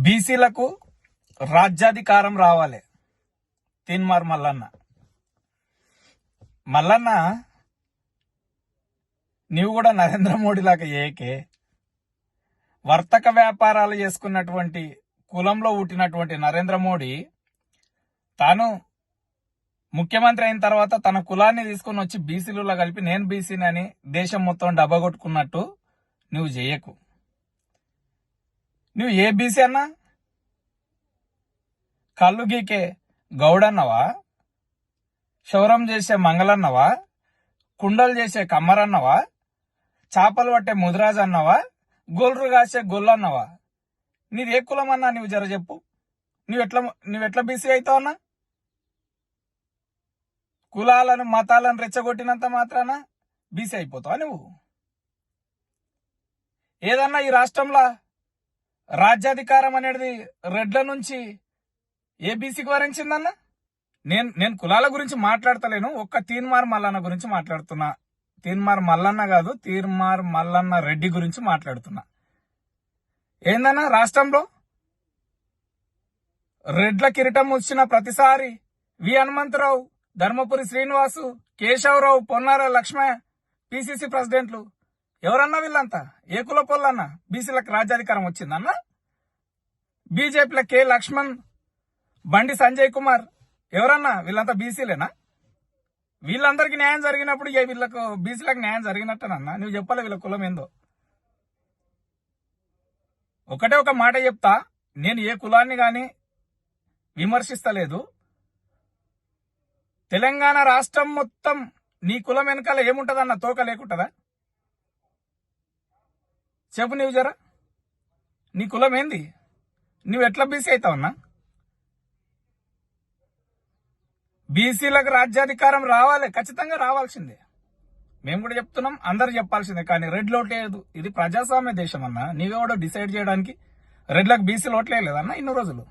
బీసీలకు రాజ్యాధికారం రావాలి. తీన్మార్ మల్లన్న నీవు కూడా నరేంద్ర మోడీ లాగా ఏకే వర్తక వ్యాపారాలు చేసుకున్నటువంటి కులంలో పుట్టినటువంటి నరేంద్ర మోడీ తాను ముఖ్యమంత్రి అయిన తర్వాత తన కులాన్ని తీసుకుని వచ్చి బీసీలలో కలిపి నేను బీసీని అని దేశం మొత్తం డబ్బగొట్టుకున్నట్టు నువ్వు చేయకు. నువ్వు ఏ బీసీ అన్నా? కళ్ళు గీకే గౌడన్నవా, క్షౌరం చేసే మంగళన్నవా, కుండలు చేసే కమ్మరన్నవా, చేపలు పట్టే ముదిరాజు అన్నవా, గొల్లు కాసే గొల్లన్నవా? నీది ఏ కులం అన్నా నువ్వు జర చెప్పు. నువ్వెట్లా బీసీ అవుతావు అన్నా? కులాలను మతాలను రెచ్చగొట్టినంత మాత్రాన బీసీ అయిపోతావా నువ్వు? ఏదన్నా ఈ రాష్ట్రంలో రాజ్యాధికారం అనేది రెడ్ల నుంచి ఏ బీసీకి వరించిందన్నా? నేను కులాల గురించి మాట్లాడతలేను, ఒక్క తీన్మార్ మల్లన్న గురించి మాట్లాడుతున్నా. తీన్మార్ మల్లన్న కాదు, తీన్మార్ మల్లన్న రెడ్డి గురించి మాట్లాడుతున్నా. ఏందన్నా రాష్ట్రంలో రెడ్ల కిరీటం వచ్చిన ప్రతిసారి వి హనుమంతరావు, ధర్మపురి శ్రీనివాసు, కేశవరావు, పొన్నార లక్ష్మయ్య పిసిసి ప్రెసిడెంట్లు ఎవరన్నా? వీళ్ళంతా ఏ కుల పొల్లన్నా బీసీలకు రాజ్యాధికారం వచ్చిందన్నా? బీజేపీలో కె లక్ష్మణ్, బండి సంజయ్ కుమార్ ఎవరన్నా? వీళ్ళంతా బీసీలేనా? వీళ్ళందరికీ న్యాయం జరిగినప్పుడు వీళ్ళకు బీసీలకు న్యాయం జరిగినట్టనన్నా? నువ్వు చెప్పాలి వీళ్ళ కులం ఏందో. ఒకటే ఒక మాట చెప్తా, నేను ఏ కులాన్ని గాని విమర్శిస్తలేదు. తెలంగాణ రాష్ట్రం మొత్తం నీ కులం వెనకాల ఏముంటదన్న? తోక లేకుంటదా? చెప్పు నువ్వు జరా, నీ కులం ఏంది? నువ్వు ఎట్లా బీసీ అవుతావన్నా? బీసీలకు రాజ్యాధికారం రావాలి, ఖచ్చితంగా రావాల్సిందే. మేము కూడా చెప్తున్నాం, అందరు చెప్పాల్సిందే. కానీ రెడ్ లోట్లేదు, ఇది ప్రజాస్వామ్య దేశం అన్నా. నీవెవడో డిసైడ్ చేయడానికి రెడ్లకు బీసీ లోట్లేదన్నా? ఇన్ని రోజులు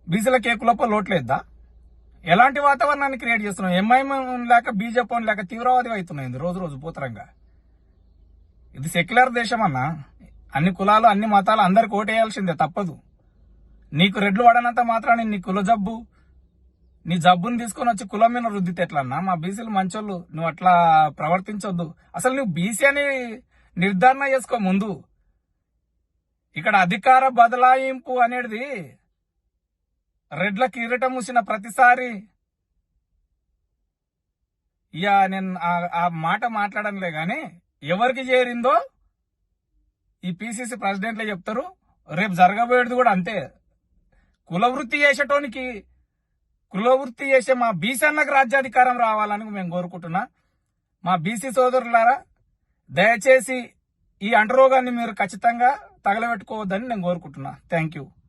బీసీలకు ఏ కులప లోట్లేద్దా? ఎలాంటి వాతావరణాన్ని క్రియేట్ చేస్తున్నావు? ఎంఐఎం లేక బీజేపీ లేక తీవ్రవాది అవుతున్నాయి రోజు రోజు పూతరంగా. ఇది సెక్యులర్ దేశం అన్నా. అన్ని కులాలు అన్ని మతాలు అందరికి ఓటేయాల్సిందే, తప్పదు. నీకు రెడ్లు పడనంత మాత్రాన్ని నీ కుల జబ్బు, నీ జబ్బుని తీసుకొని వచ్చి కులం మీద రుద్దితే ఎట్లన్నా? మా బీసీలు మంచోళ్ళు, నువ్వు అట్లా ప్రవర్తించొద్దు. అసలు నువ్వు బీసీ అని నిర్ధారణ చేసుకో ముందు. ఇక్కడ అధికార బదలాయింపు అనేది రెడ్ల కిరీటం మూసిన ప్రతిసారి నేను ఆ మాట మాట్లాడనులే గాని, ఎవరికి చేరిందో ఈ పిసిసి ప్రెసిడెంట్లే చెప్తారు. రేపు జరగబోయేది కూడా అంతే. కులవృత్తి చేసే మా బీసీ అన్నకు రాజ్యాధికారం రావాలని మేము కోరుకుంటున్నా. మా బీసీ సోదరులారా, దయచేసి ఈ అంటరోగాన్ని మీరు ఖచ్చితంగా తగలబెట్టుకోవద్దని నేను కోరుకుంటున్నా. Thank you.